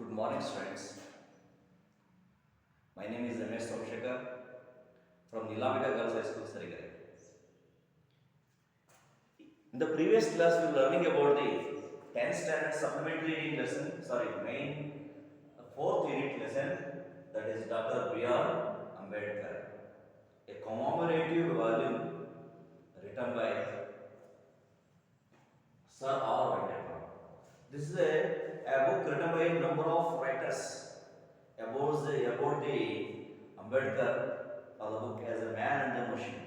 Good morning, students. My name is M.S. Somshekar from Nilamika Girls High School, Sarigare. In the previous class, we were learning about the 10th standard supplementary reading lesson, main 4th unit lesson, that is Dr. B.R. Ambedkar, a commemorative volume written by Sir R. Venkataraman. This is a book written by a number of writers about the Ambedkar, or the book as a man and the machine.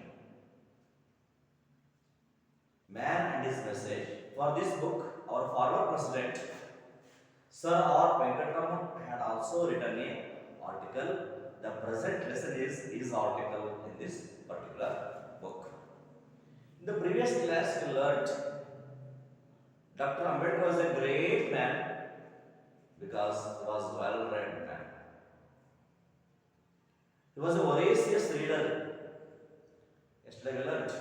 Man and his message. For this book, our former president, Sir R. Venkataraman, had also written an article. The present lesson is his article in this particular book. In the previous class, we learned Dr. Ambedkar was a great man because he was a well-read man. He was a voracious reader. Yesterday we learned.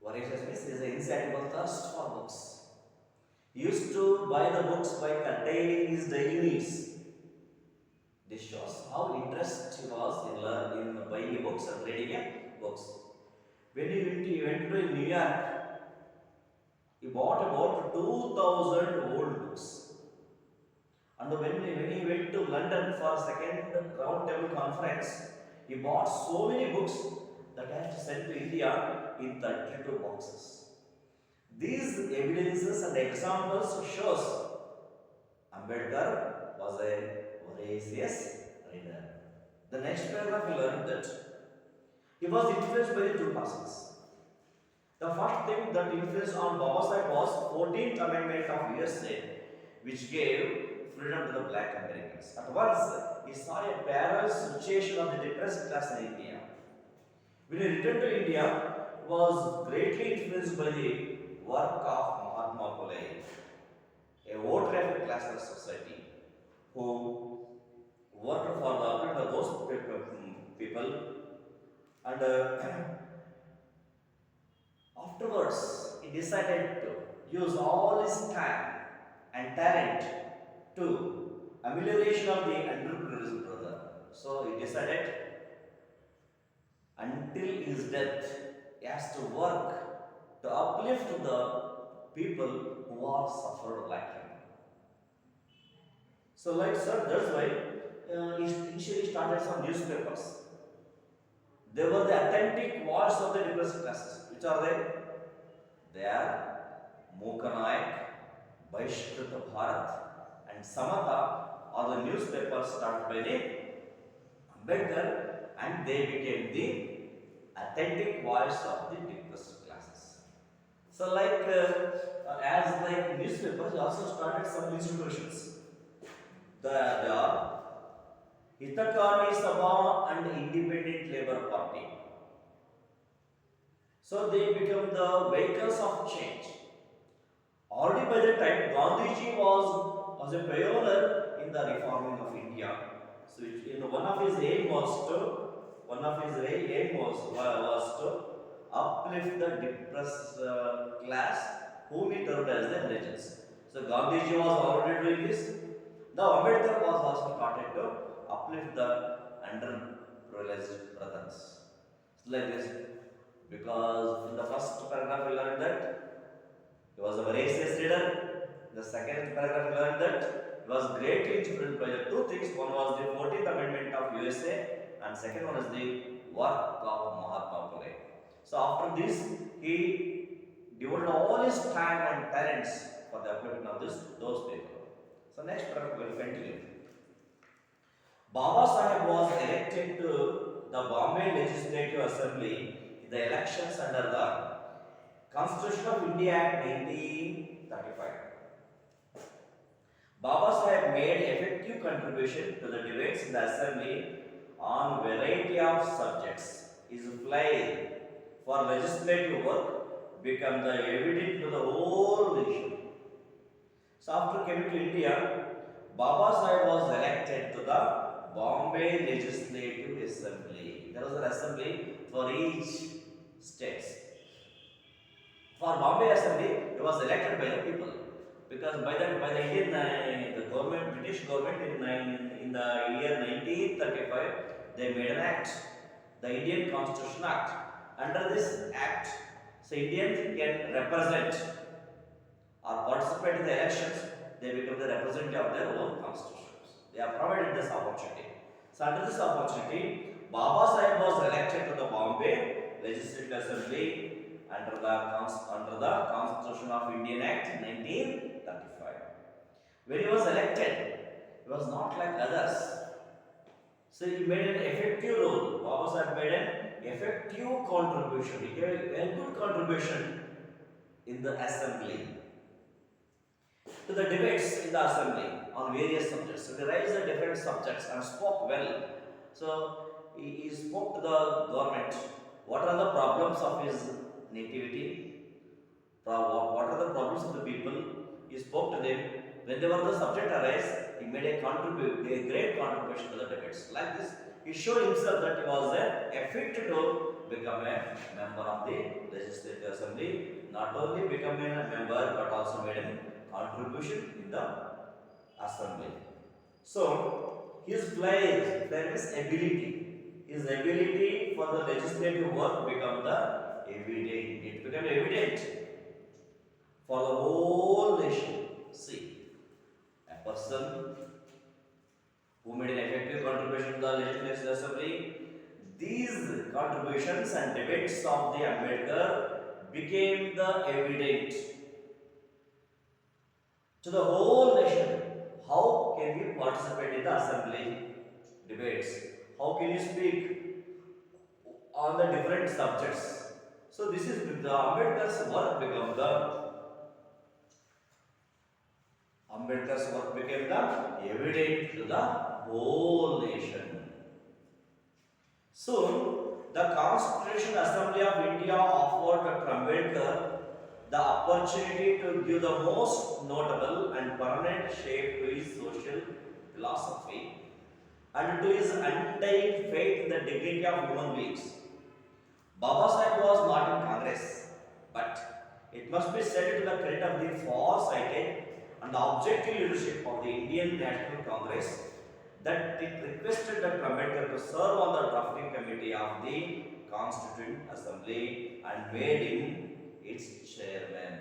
Voracious means he is an insatiable thirst for books. He used to buy the books by containing his daily needs. This shows how interested he was in buying books and reading books. When he went to New York, he bought about 2,000 old books. And when he went to London for second round table conference, he bought so many books that he had to send to India in 32 boxes. These evidences and examples shows Ambedkar was a voracious reader. The next paragraph we learned that he was influenced by the two persons. The first thing that influenced on Babasaheb was 14th Amendment of USA, which gave freedom to the black Americans. At once, he saw a parallel situation of the depressed class in India. When he returned to India, he was greatly influenced by the work of Mahatma Phule, a voter class of society who worked for the upliftment of those people and afterwards, he decided to use all his time and talent to amelioration of the underprivileged brother. So he decided until his death, he has to work to uplift the people who are suffered like him. So, that's why he initially started some newspapers. They were the authentic voice of the depressed classes. Which are they? They are Mukanayak, Vaishkrita Bharat, and Samata are the newspapers started by the Ambedkar, and they became the authentic voice of the depressed classes. So, as like newspapers, they also started some institutions. They are Hitakarmi Sabha and Independent Labour Party. So they become the vehicles of change. Already by the time Gandhiji was a pioneer in the reforming of India. So one of his aim was to uplift the depressed class whom he termed as the harians. So Gandhiji was already doing this. Now Ambedkar was also started to uplift the underprivileged brothers. It's like this, because in the first paragraph we learned that he was a voracious reader. The second paragraph we learned that he was greatly influenced by the two things. One was the 14th Amendment of USA, and second one is the work of Mahatma Phule. So after this, he devoted all his time and talents for the upliftment of those people. So next paragraph we will continue. Babasaheb was elected to the Bombay Legislative Assembly in the elections under the Constitution of India Act 1935. Babasaheb made effective contribution to the debates in the Assembly on variety of subjects. His flair for legislative work became the evident to the whole nation. So after coming to India, Babasaheb was elected to the Bombay Legislative Assembly. There was an assembly for each state. For Bombay Assembly, he was elected by the people. because by the Indian the government, British government in the year 1935, they made an act, the Indian Constitution Act. Under this act, so Indians can represent or participate in the elections, they become the representative of their own constitutions. They are provided this opportunity. So under this opportunity, Baba Sahib was elected to the Bombay Legislative Assembly under the Constitution of Indian Act 1935. When he was elected, he was not like others. So he made an effective role. Baba Sahib made an effective contribution. He gave a good contribution in the assembly to the debates in the assembly on various subjects. So they raised the different subjects and spoke well. So he spoke to the government. What are the problems of his nativity? What are the problems of the people? He spoke to them. Whenever the subject arose, he made a great contribution to the debates. Like this, he showed himself that he was a fit to become a member of the Legislative Assembly. Not only becoming a member, but also made a contribution in the assembly. So his flair is ability. His ability for the legislative work become the evident. It became evident for the whole nation. See, a person who made an effective contribution to the Legislative Assembly, these contributions and debates of the Ambedkar became the evident to the whole nation. How can you participate in the assembly debates? How can you speak on the different subjects? So this is the Ambedkar's work became the evident to the whole nation. Soon, the Constitution Assembly of India offered Dr. Ambedkar the opportunity to give the most notable and permanent shape to his social philosophy and to his undying faith in the dignity of human beings. Baba Sahib was not in Congress, but it must be said to the credit of the far-sighted and objective leadership of the Indian National Congress that it requested Dr. Ambedkar to serve on the drafting committee of the Constituent Assembly and made him its chairman.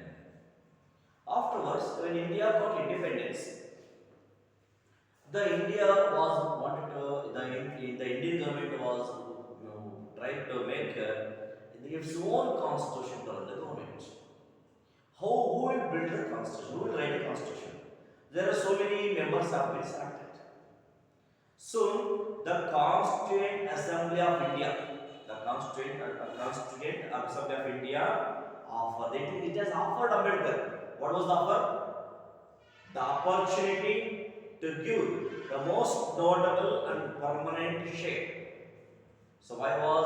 Afterwards, when India got independence, the Indian government was trying to make its own constitution to run the government. Who will build the constitution? Who will write a constitution? There are so many members have been selected. So the Constituent Assembly of India, Constituent Assembly of India offered it has offered Ambedkar. What was the offer? The opportunity to give the most notable and permanent shape. So why was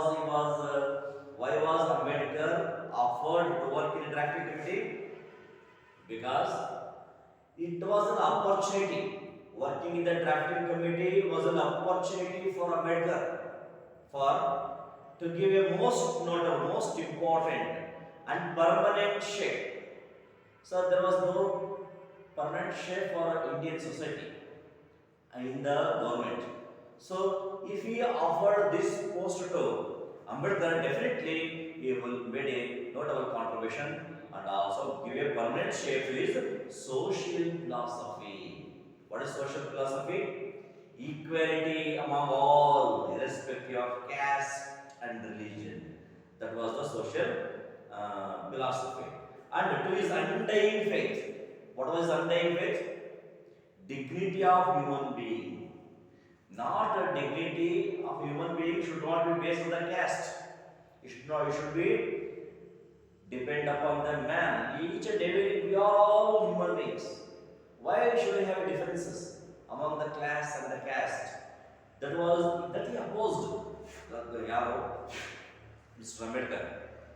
Ambedkar offered to work in a drafting committee? Because it was an opportunity. Working in the drafting committee was an opportunity for Ambedkar to give a most notable, most important and permanent shape. So there was no permanent shape for Indian society in the government. So if he offered this post to Ambedkar, definitely he will make a notable contribution and also give a permanent shape to his social philosophy. What is social philosophy? Equality among all, irrespective of caste and religion. That was the social philosophy. And to his undying faith. What was undying faith? Dignity of human being. Not a dignity of human being should not be based on the caste. It should be depend upon the man. Each and every, we are all human beings. Why should we have differences among the class and the caste? That he opposed the Yaro, Mr. Ambedkar.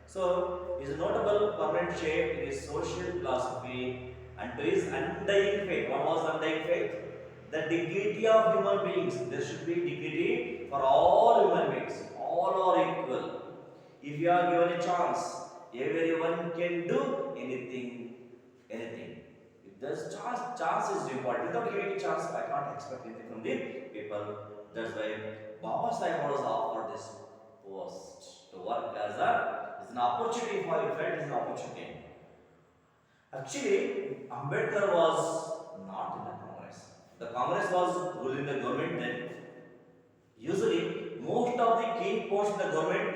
So his notable permanent shape in his social philosophy and to his undying faith. What was undying faith? The dignity of human beings. There should be dignity for all human beings. All are equal. If you are given a chance, everyone can do anything. If There's chance is important. Without giving a chance, I can't expect anything from the people. That's why Baba Sahib was offered this post to work as an opportunity for you felt is an opportunity. Actually, Ambedkar was not in the Congress. The Congress was ruling the government then. Usually, most of the key posts in the government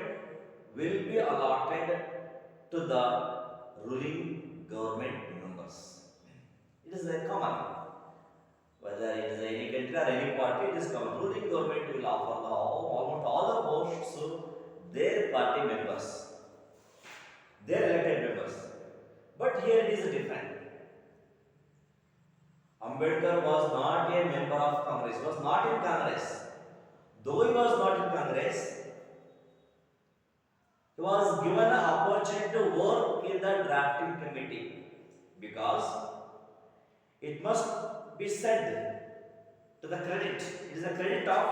will be allotted to the ruling government members. It is a common. Whether it is any country or any party, it is common. Ruling government will offer almost all the posts to their party members, their elected members. But here it is different. Ambedkar was not a member of Congress, was not in Congress. Though he was not in Congress, he was given an opportunity to work in the drafting committee because it must be said to the credit, it is a credit of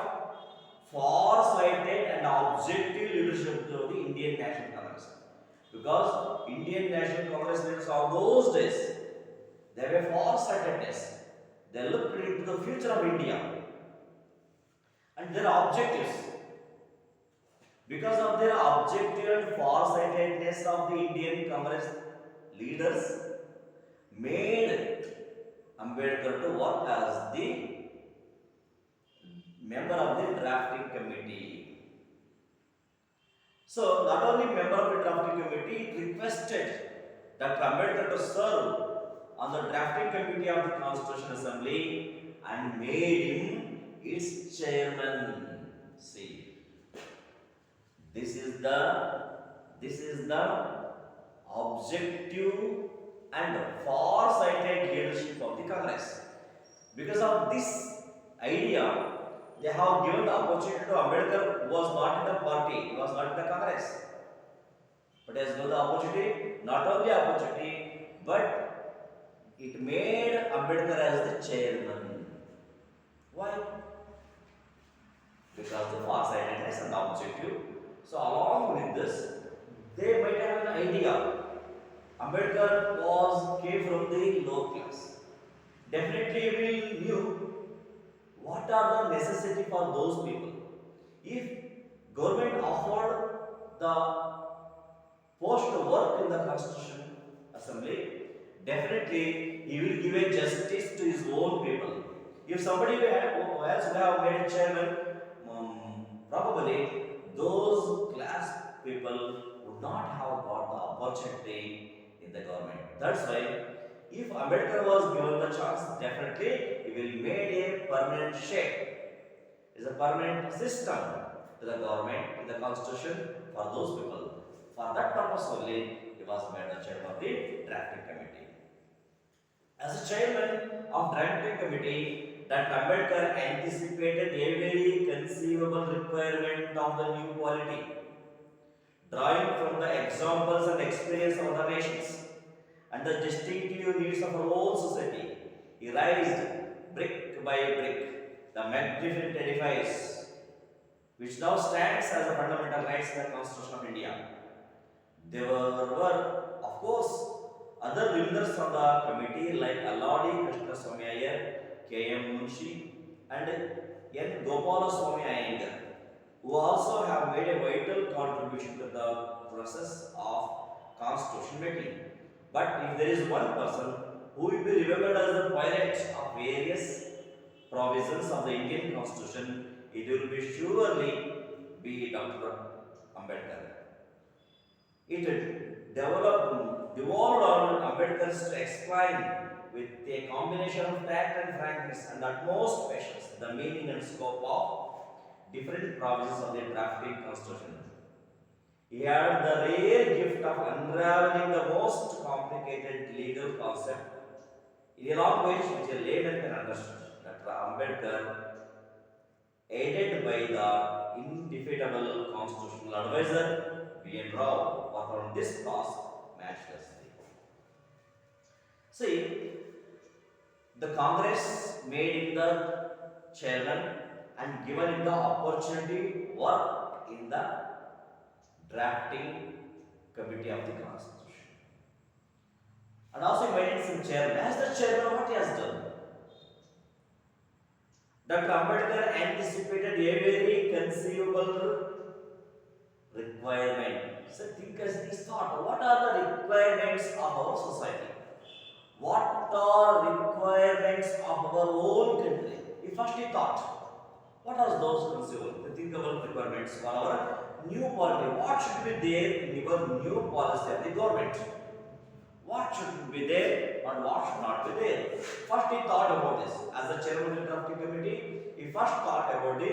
far-sighted and objective leadership of the Indian National Congress. Because Indian National Congress leaders of those days, they were far-sightedness. They looked into the future of India and their objectives. Because of their objective and far-sightedness of the Indian Congress leaders, made Ambedkar to work as the member of the drafting committee. So, not only member of the drafting committee, it requested Dr. Ambedkar to serve on the drafting committee of the Constitutional Assembly and made him its chairman. See, this is the objective and far-sighted leadership of the Congress. Because of this idea, they have given the opportunity to Ambedkar, who was not in the party, he was not in the Congress. But has given the opportunity, not only opportunity, but it made Ambedkar as the chairman. Why? Because the far-sightedness and the objective. So along with this, they might have an idea. Ambedkar came from the low class. Definitely we knew what are the necessity for those people. If government offered the post to work in the Constitution Assembly, definitely he will give a justice to his own people. If somebody else would have made a chairman, probably those class people would not have got the opportunity in the government. That's why if Ambedkar was given the chance, definitely he will made a permanent shape. It is a permanent system to the government in the constitution for those people. For that purpose only, he was made the chairman of the drafting committee. As a chairman of drafting committee, that Ambedkar anticipated every conceivable requirement of the new polity, drawing from the examples and experience of other nations and the distinctive needs of our own society. He raised brick by brick the magnificent edifice which now stands as a fundamental rights in the Constitution of India. There were, of course, other members of the committee like Alladi Krishna Swami Iyer, K.M. Munshi, and N. Gopala Swami Iyengar, who also have made a vital contribution to the process of constitution making. But if there is one person who will be remembered as the pilot of various provisions of the Indian Constitution, it will be surely be Dr. Ambedkar. It devolved on Ambedkar to explain with a combination of tact and frankness and utmost patience the meaning and scope of different provisions of the drafting constitution. He had the rare gift of unraveling the most complicated legal concept in a language which a layman can understand. Dr. Ambedkar, aided by the indefeatable constitutional advisor B.N. Rao, performed this task matchlessly. See, the Congress made him the chairman and given him the opportunity to work in the drafting committee of the Constitution. And also he made it some chairman. As the chairman, what he has done? Dr. Ambedkar anticipated every conceivable requirement. So think as he thought, what are the requirements of our society? What are requirements of our own country? He first he thought, what are those conceivable, the thinkable requirements for our new policy? What should be there in your new policy of the government? What should be there and what should not be there? First he thought about this. As the chairman of the drafting committee, he first thought about the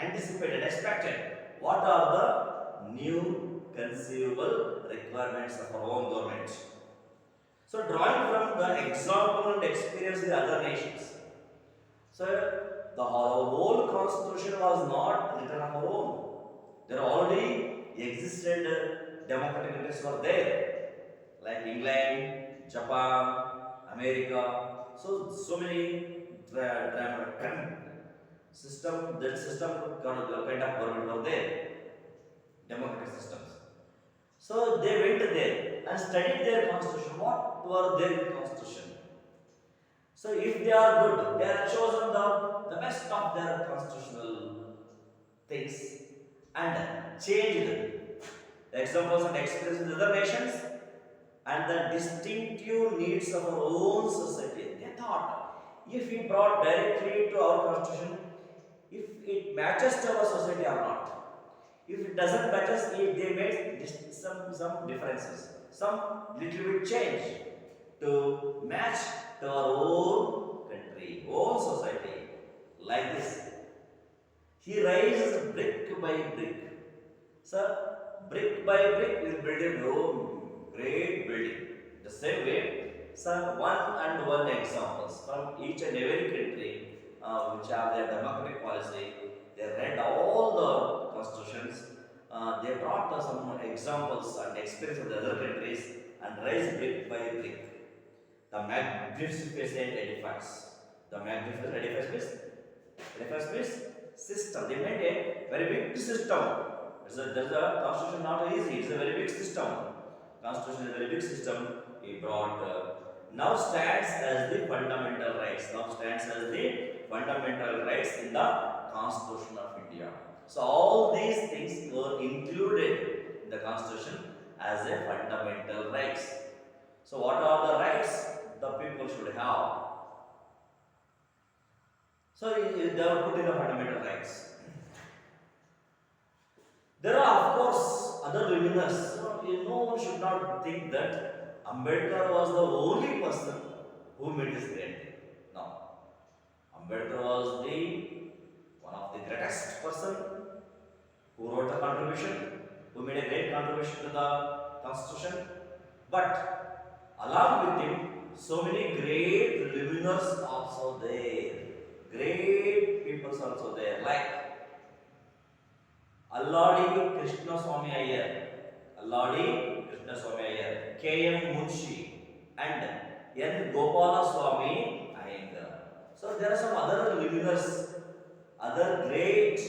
anticipated, expected. What are the new conceivable requirements of our own government? So drawing from the example and experience of the other nations. So the whole constitution was not written of our own. There already existed democratic countries were there, like England, Japan, America. So many system kind of government were there, democratic systems. So they went there and studied their constitution. What were their constitution? So if they are good, they have chosen the best of their constitutional things and changed the examples and experiences of other nations and the distinctive needs of our own society. They thought if we brought directly to our constitution, if it matches to our society or not. If it doesn't match us, if they made some differences, some little bit change to match to our own country, own society, like this. He raised brick by brick. Sir, brick by brick we will build a great building. The same way, sir, one examples from each and every country which have their democratic policy. They read all the constitutions. They brought some examples and experience of the other countries and raised brick by brick. The magnificent edifice. The magnificent edifice means system. They made a very big system. There's a constitution not easy. It's a very big system. Constitution is a very big system. He brought now stands as the fundamental rights. Now stands as the fundamental rights in the Constitution of India. So all these things were included in the Constitution as a fundamental rights. So what are the rights the people should have? So they are put in the fundamental rights. There are of course other luminaries. No one should not think that Ambedkar was the only person who made this great thing. No. Ambedkar was one of the greatest person who wrote a contribution, who made a great contribution to the constitution. But along with him, so many great luminaries also there. Great people also there, like Alladi Krishna Swami Iyer, K.M. Munshi, and N. Gopala Swami Iyengar. So there are some other luminaries, other great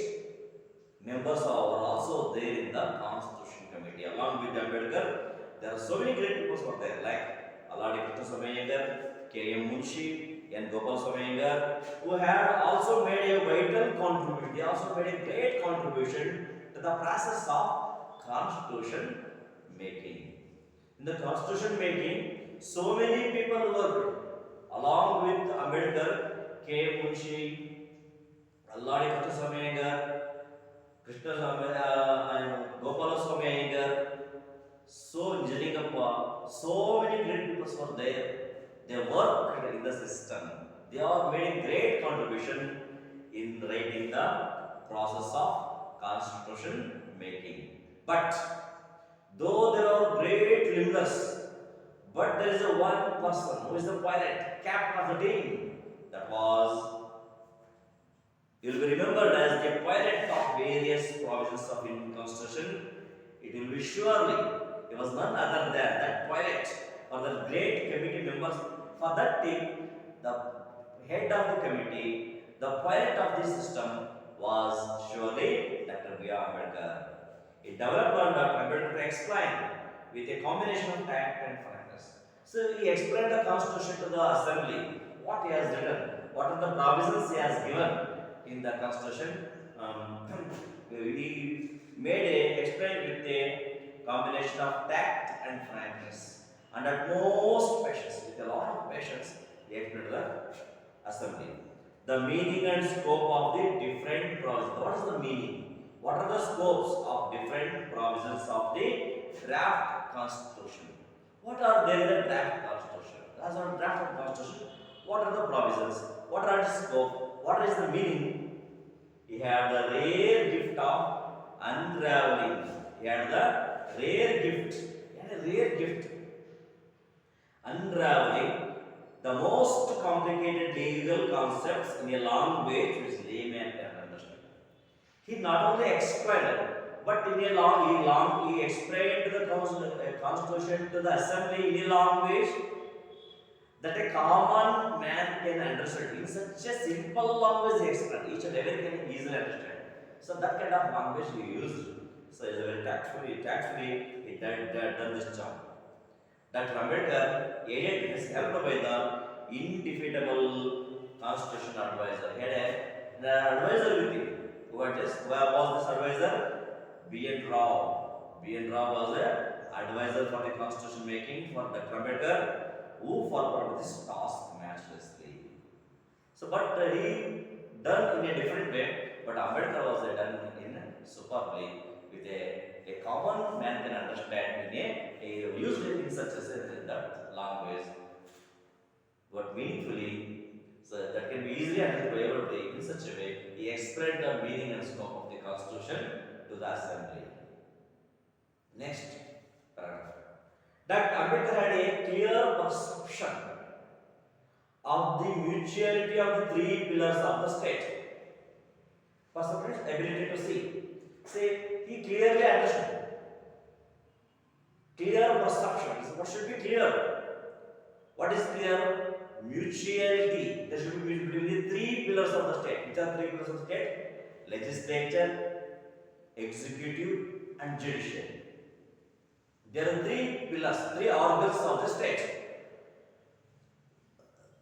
members are also there in the Constitution Committee. Along with Ambedkar, there are so many great people who are there, like Alladi Krishna Swami Iyengar, K.M. Munshi, N. Gopala Swami Iyengar, who had also made a vital contribution. They also made a great contribution to the process of constitution making. In the constitution making, so many people worked along with Ambedkar, K. Munshi, Alladi Krishna Swami Iyengar, and Gopala Swami Iyengar, so Nijalingappa, so many great people were there. They worked in the system. They have made a great contribution in writing the process of constitution making. But though there are great luminaries, but there is a one person who is the pilot, captain of the team. That was, you will be remembered as the pilot of various provisions of Indian Constitution. It will be surely, it was none other than that pilot or the great committee members for that team. The head of the committee, the pilot of the system was surely Dr. B. R. Ambedkar. It developed on Dr. Ambedkar to explain with a combination of tact and frankness So he explained the constitution to the assembly, what he has written, what are the provisions he has given in the constitution. He made a explain with a combination of tact and frankness and utmost patience, with a lot of patience, he explained to the assembly. The meaning and scope of the different provisions. What is the meaning? What are the scopes of different provisions of the draft constitution? What are there in the draft constitution? As on draft of constitution, what are the provisions? What are its scope? What is the meaning? He had the rare gift of unraveling. He had the rare gift. He had a rare gift. Unraveling the most complicated legal concepts in a language which layman can understand. He not only explained, but in a he explained the constitution to the assembly in a language that a common man can understand. In such a simple language he explained, each and every can easily understand. So that kind of language he used. So it's a very tactfully he done this job. Dr. Ambedkar aided is helped by the indefeatable constitution advisor. He had an advisor with him. Who was this advisor? B.N. Rao. B.N. Rao was an advisor for the constitution making for Dr. Ambedkar, who followed this task matchlessly. So, but he done in a different way, but Ambedkar was done in superbly with a common man can understand in a used in such a sense in that language, but meaningfully, so that can be easily understood by everybody in such a way. He explained the meaning and scope of the constitution to the assembly. Next paragraph. That Ambedkar had a clear perception of the mutuality of the three pillars of the state. Perception, ability to see. Say, he clearly understood. Clear perception. What should be clear? What is clear? Mutuality. There should be between the three pillars of the state. Which are three pillars of the state? Legislature, executive, and judiciary. There are three pillars, three organs of the state.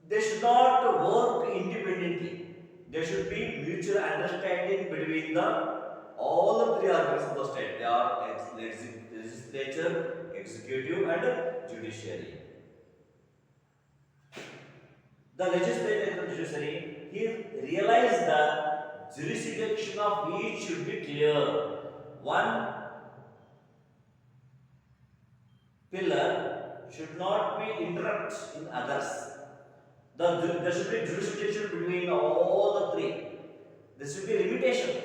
They should not work independently. There should be mutual understanding between all the three organs of the state. They are legislature, executive, and judiciary. The legislature and judiciary, he realized the jurisdiction of each should be clear. One pillar should not be interrupt in others. There should be jurisdiction between all the three. There should be limitation.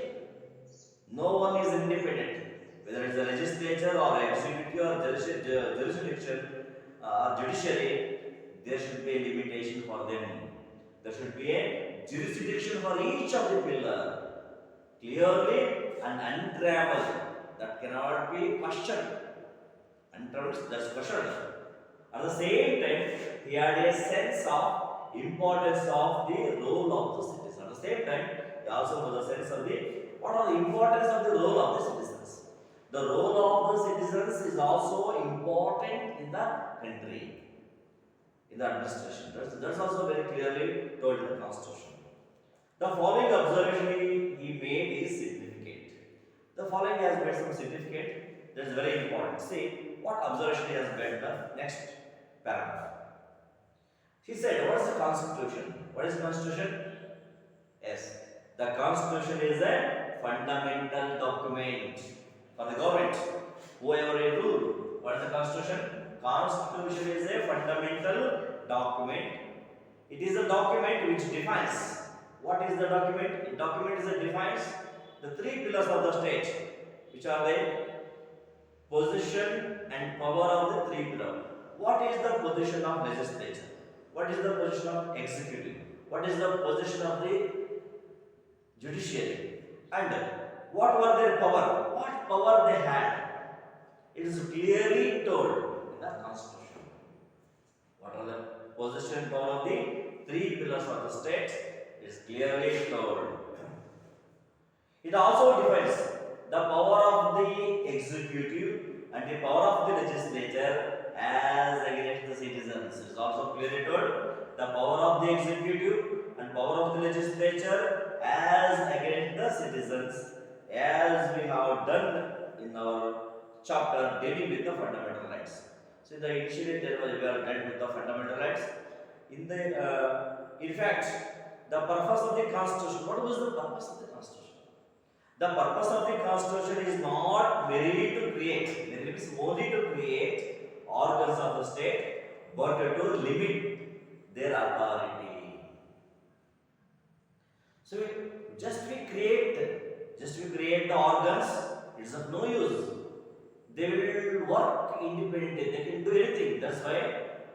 No one is independent. Whether it is the legislature or executive or jurisdiction or judiciary, there should be a limitation for them. There should be a jurisdiction for each of the pillar. Clearly and untraveled. That cannot be questioned. Untraveled, that's questioned. At the same time, he had a sense of importance of the role of the citizens. At the same time, he also has a sense of what are the importance of the role of the citizens. The role of the citizens is also important in the country, in the administration. That's also very clearly told in the constitution. The following observation he made is significant. The following has made some significant. That is very important. See what observation he has made in the next paragraph. He said, what is the constitution? What is the constitution? Yes, the constitution is a fundamental document for the government. Whoever you rule. What is the constitution? Constitution is a fundamental document. It is a document which defines. What is the document? The document defines the three pillars of the state, which are the position and power of the three pillars. What is the position of legislature? What is the position of executive? What is the position of the judiciary? And what were their power? What power they had? It is clearly told in the constitution. What are the position and power of the three pillars of the state? It is clearly told. It also defines the power of the executive and the power of the legislature as against the citizens. It is also clearly told the power of the executive and power of the legislature as against the citizens, as we have done in our chapter dealing with the fundamental rights. So in the initially there was we are dealt with the fundamental rights. In fact, the purpose of the constitution. What was the purpose of the constitution? The purpose of the constitution is not merely to create. It is only to create organs of the state, but to limit their authority. So we create the organs. It's of no use. They will work independently. They can do anything. That's why,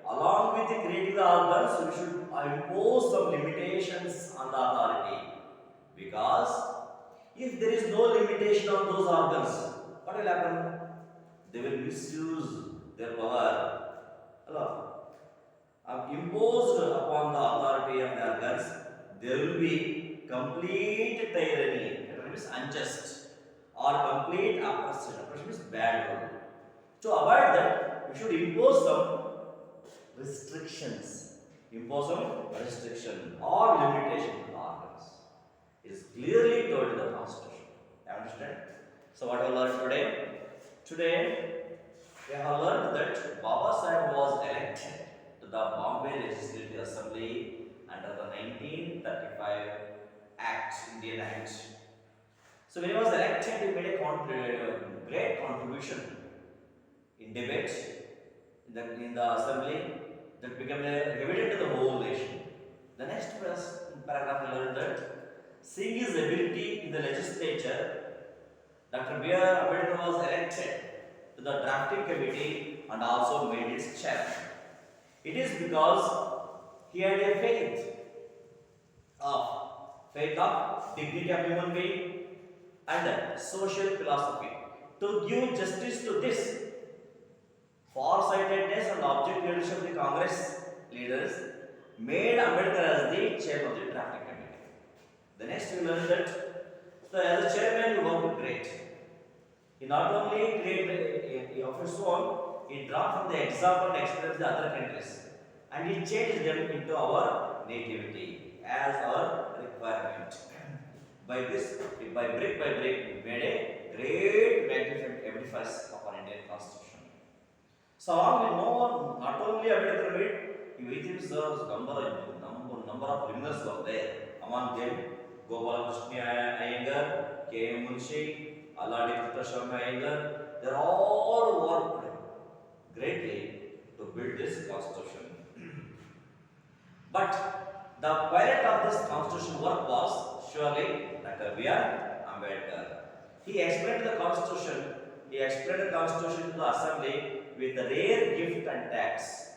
along with creating the organs, we should impose some limitations on the authority. Because if there is no limitation on those organs, what will happen? They will misuse their power. Imposed upon the authority of the organs, there will be complete tyranny. That means unjust, or complete oppression. Oppression is bad rule. To avoid that, we should impose some restrictions. Impose some restriction or limitation to the organs. It is clearly told in the Constitution. You understand? So what we learned today? Today we have learned that Baba Sahib was elected to the Bombay Legislative Assembly under the 1935 Act, Indian Act. So when he was elected, he made a great contribution in debate in the assembly that became evident to the whole nation. The next paragraph we learned that seeing his ability in the legislature, Dr. B.R. Ambedkar was elected to the drafting committee and also made its chairman. It is because he had a faith of dignity of human being and social philosophy to give justice to this farsightedness and object leadership of the Congress leaders made Ambedkar as the chairman of the drafting committee. The next we learned that as a chairman he worked great. He not only created of his own, he drawn from the example and experience of the other countries and he changed them into our nativity as our requirement. By brick by brick, we made a great magnificent edifice of our Indian Constitution. So along we know not only Ambedkar made, he with himself number of criminals were there. Among them, Gopalakrishna Iyengar, K. Munshi, Alladi Krishna Sharma Iyengar, they all worked greatly to build this constitution. But the pilot of this constitution work was surely Dr. B.R. Ambedkar. He explained the constitution to the assembly with a rare gift and tax,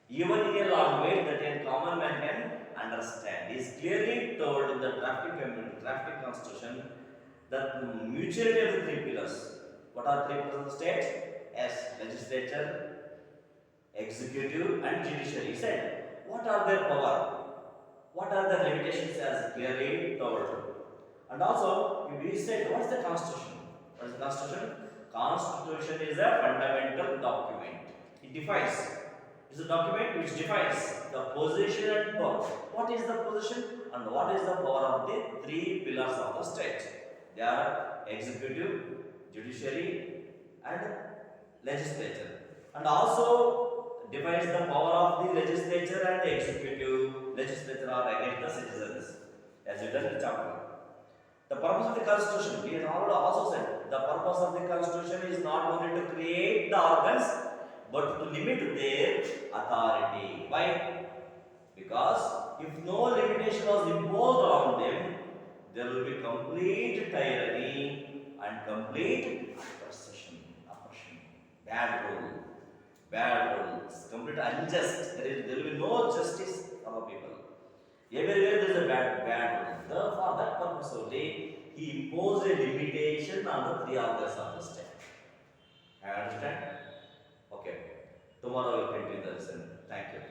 even in a language that a common man can understand. He is clearly told in the drafting constitution that mutuality of the three pillars. What are three pillars of the state? Yes, legislature, executive, and judiciary. He said, what are their power? What are the limitations as clearly told? And also, we said, what is the constitution? What is the constitution? Constitution is a fundamental document. It defines. It's a document which defines the position and power. What is the position and what is the power of the three pillars of the state? They are executive, judiciary, and legislature. And also defines the power of the legislature and the executive. Legislature are against the citizens, as you done in the chapter. The purpose of the constitution, we have already also said, the purpose of the constitution is not only to create the organs, but to limit their authority. Why? Because if no limitation was imposed on them, there will be complete tyranny and complete oppression. Bad rules, complete unjust. There will be no justice for the people. Everywhere there is a bad rule. For that purpose only, he imposed a limitation on the three organs of the state. I understand? Okay. Tomorrow we will continue the lesson. Thank you.